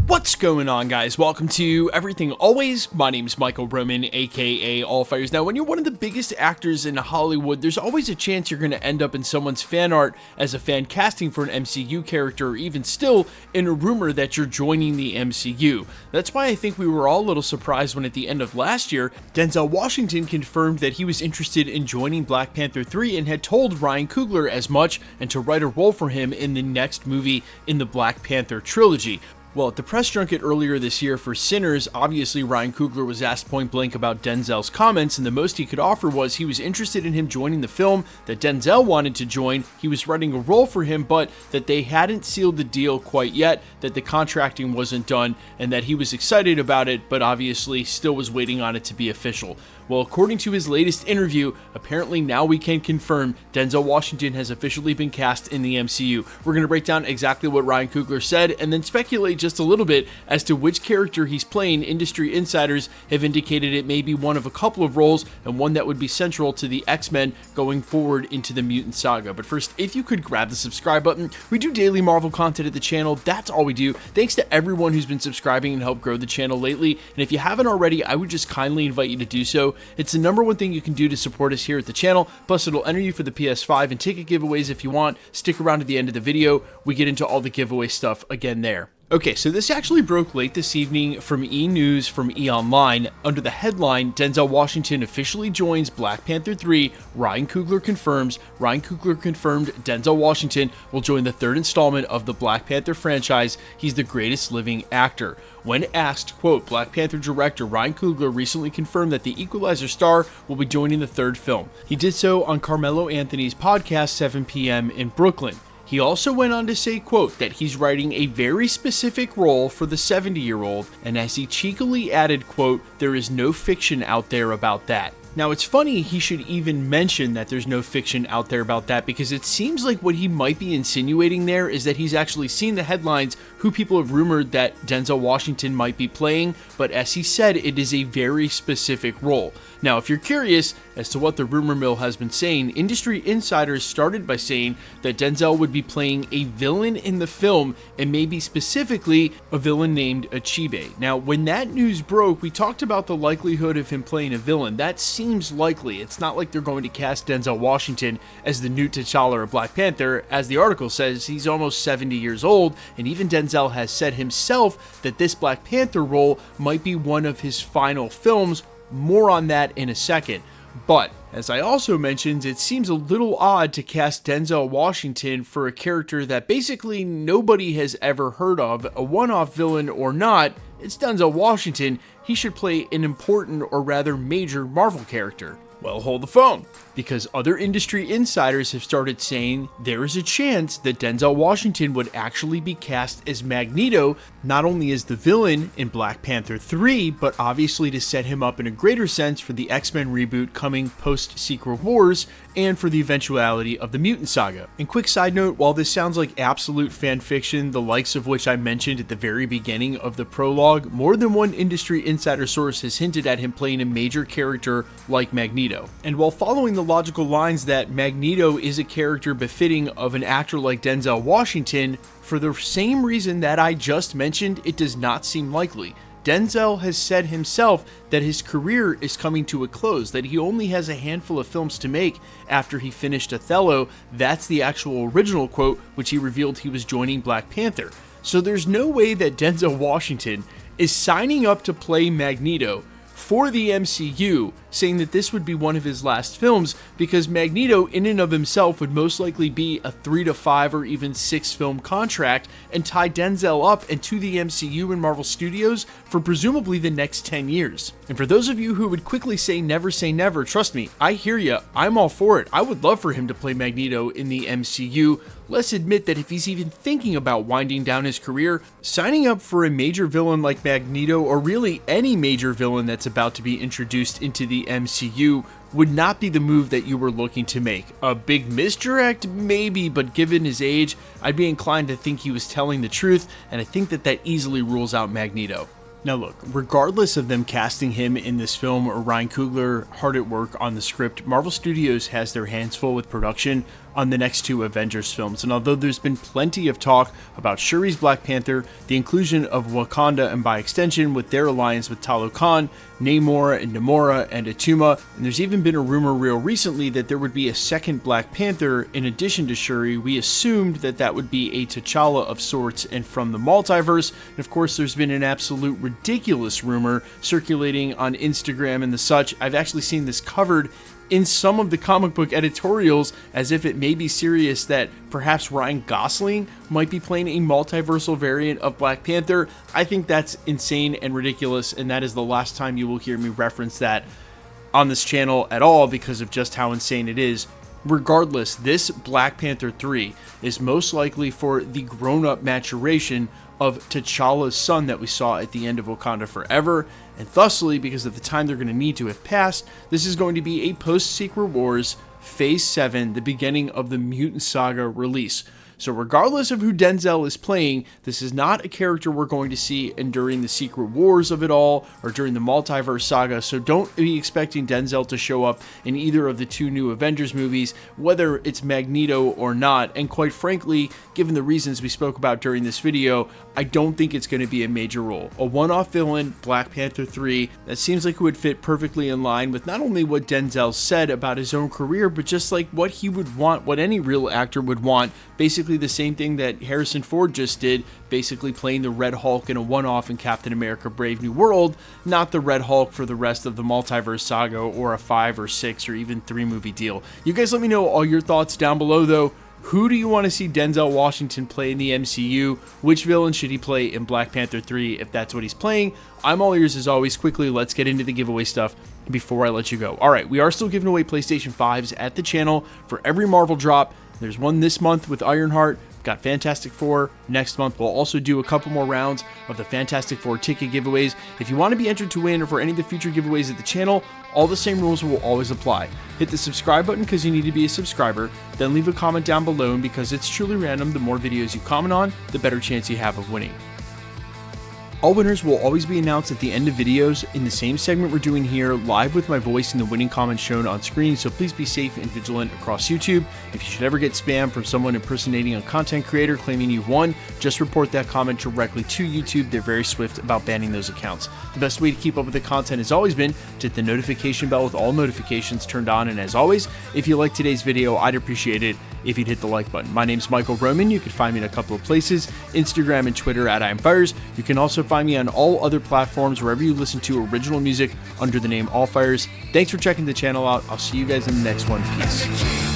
What's going on, guys? Welcome to Everything Always. My name's Michael Roman, aka Allfires. Now, when you're one of the biggest actors in Hollywood, there's always a chance you're going to end up in someone's fan art as a fan casting for an MCU character, or even still in a rumor that you're joining the MCU. That's why I think we were all a little surprised when at the end of last year, Denzel Washington confirmed that he was interested in joining Black Panther 3 and had told Ryan Coogler as much and to write a role for him in the next movie in the Black Panther trilogy. Well, at the press junket earlier this year for Sinners, obviously Ryan Coogler was asked point blank about Denzel's comments, and the most he could offer was he was interested in him joining the film, that Denzel wanted to join, he was writing a role for him, but that they hadn't sealed the deal quite yet, that the contracting wasn't done, and that he was excited about it, but obviously still was waiting on it to be official. Well, according to his latest interview, apparently now we can confirm Denzel Washington has officially been cast in the MCU. We're going to break down exactly what Ryan Coogler said and then speculate just a little bit as to which character he's playing. Industry insiders have indicated it may be one of a couple of roles and one that would be central to the X-Men going forward into the Mutant Saga. But first, if you could grab the subscribe button. We do daily Marvel content at the channel. That's all we do. Thanks to everyone who's been subscribing and helped grow the channel lately. And if you haven't already, I would just kindly invite you to do so. It's the number one thing you can do to support us here at the channel. Plus, it'll enter you for the PS5 and ticket giveaways if you want. Stick around to the end of the video. We get into all the giveaway stuff again there. Okay, so this actually broke late this evening from E! News from E! Online. Under the headline, Denzel Washington officially joins Black Panther 3, Ryan Coogler confirms. Ryan Coogler confirmed Denzel Washington will join the third installment of the Black Panther franchise. He's the greatest living actor. When asked, quote, Black Panther director Ryan Coogler recently confirmed that the Equalizer star will be joining the third film. He did so on Carmelo Anthony's podcast, 7 p.m. in Brooklyn. He also went on to say, quote, that he's writing a very specific role for the 70-year-old, and as he cheekily added, quote, there is no fiction out there about that. Now, it's funny he should even mention that there's no fiction out there about that, because it seems like what he might be insinuating there is that he's actually seen the headlines who people have rumored that Denzel Washington might be playing, but as he said, it is a very specific role. Now, if you're curious as to what the rumor mill has been saying, industry insiders started by saying that Denzel would be playing a villain in the film, and maybe specifically a villain named Achibe. Now, when that news broke, we talked about the likelihood of him playing a villain. That seems likely. It's not like they're going to cast Denzel Washington as the new T'Challa of Black Panther. As the article says, he's almost 70 years old, and even Denzel has said himself that this Black Panther role might be one of his final films. More on that in a second. But, as I also mentioned, it seems a little odd to cast Denzel Washington for a character that basically nobody has ever heard of, a one-off villain or not. It's Denzel Washington. He should play an important, or rather major, Marvel character. Well, hold the phone, because other industry insiders have started saying there is a chance that Denzel Washington would actually be cast as Magneto, not only as the villain in Black Panther 3, but obviously to set him up in a greater sense for the X-Men reboot coming post-Secret Wars, and for the eventuality of the Mutant Saga. And quick side note, while this sounds like absolute fan fiction, the likes of which I mentioned at the very beginning of the prologue, more than one industry insider source has hinted at him playing a major character like Magneto. And while following the logical lines that Magneto is a character befitting of an actor like Denzel Washington, for the same reason that I just mentioned, it does not seem likely. Denzel has said himself that his career is coming to a close, that he only has a handful of films to make after he finished Othello. That's the actual original quote, which he revealed he was joining Black Panther. So there's no way that Denzel Washington is signing up to play Magneto for the MCU, saying that this would be one of his last films, because Magneto in and of himself would most likely be a 3 to 5 or even 6 film contract and tie Denzel up into the MCU and Marvel Studios for presumably the next 10 years. And for those of you who would quickly say never, trust me, I hear ya, I'm all for it. I would love for him to play Magneto in the MCU. Let's admit that if he's even thinking about winding down his career, signing up for a major villain like Magneto, or really any major villain that's about to be introduced into the MCU, would not be the move that you were looking to make. A big misdirect? Maybe, but given his age, I'd be inclined to think he was telling the truth, and I think that easily rules out Magneto. Now look, regardless of them casting him in this film or Ryan Coogler hard at work on the script, Marvel Studios has their hands full with production. on the next two Avengers films. And although there's been plenty of talk about Shuri's Black Panther, the inclusion of Wakanda, and by extension with their alliance with Talokan, Namor and Namora and Atuma, and there's even been a rumor real recently that there would be a second Black Panther in addition to Shuri, we assumed that that would be a T'Challa of sorts and from the multiverse. And of course, there's been an absolute ridiculous rumor circulating on Instagram and the such. I've actually seen this covered in some of the comic book editorials as if it may be serious that perhaps Ryan Gosling might be playing a multiversal variant of Black Panther. I think that's insane and ridiculous, and that is the last time you will hear me reference that on this channel at all because of just how insane it is. Regardless, this Black Panther 3 is most likely for the grown-up maturation of T'Challa's son that we saw at the end of Wakanda Forever, and thusly, because of the time they're going to need to have passed, this is going to be a post-Secret Wars Phase 7, the beginning of the Mutant Saga release. So regardless of who Denzel is playing, this is not a character we're going to see during the Secret Wars of it all, or during the Multiverse Saga, so don't be expecting Denzel to show up in either of the two new Avengers movies, whether it's Magneto or not, and quite frankly, given the reasons we spoke about during this video, I don't think it's going to be a major role. A one-off villain, Black Panther 3, that seems like it would fit perfectly in line with not only what Denzel said about his own career, but just like what he would want, what any real actor would want, basically the same thing that Harrison Ford just did, basically playing the Red Hulk in a one-off in Captain America Brave New World, not the Red Hulk for the rest of the Multiverse Saga or a 5 or 6 or even 3 movie deal. You guys let me know all your thoughts down below though. Who do you want to see Denzel Washington play in the MCU? Which villain should he play in Black Panther 3 if that's what he's playing? I'm all ears as always. Quickly, let's get into the giveaway stuff before I let you go. Alright, we are still giving away PlayStation 5s at the channel for every Marvel drop. There's one this month with Ironheart. Got Fantastic Four. Next month, we'll also do a couple more rounds of the Fantastic Four ticket giveaways. If you want to be entered to win or for any of the future giveaways at the channel, all the same rules will always apply. Hit the subscribe button because you need to be a subscriber, then leave a comment down below, and because it's truly random, the more videos you comment on, the better chance you have of winning. All winners will always be announced at the end of videos in the same segment we're doing here, live with my voice in the winning comments shown on screen, so please be safe and vigilant across YouTube. If you should ever get spam from someone impersonating a content creator claiming you've won, just report that comment directly to YouTube. They're very swift about banning those accounts. The best way to keep up with the content has always been to hit the notification bell with all notifications turned on, and as always, if you liked today's video, I'd appreciate it if you'd hit the like button. My name's Michael Roman. You can find me in a couple of places, Instagram and Twitter at IamFires. You can also find me on all other platforms wherever you listen to original music under the name Allfires. Thanks for checking the channel out. I'll see you guys in the next one. Peace.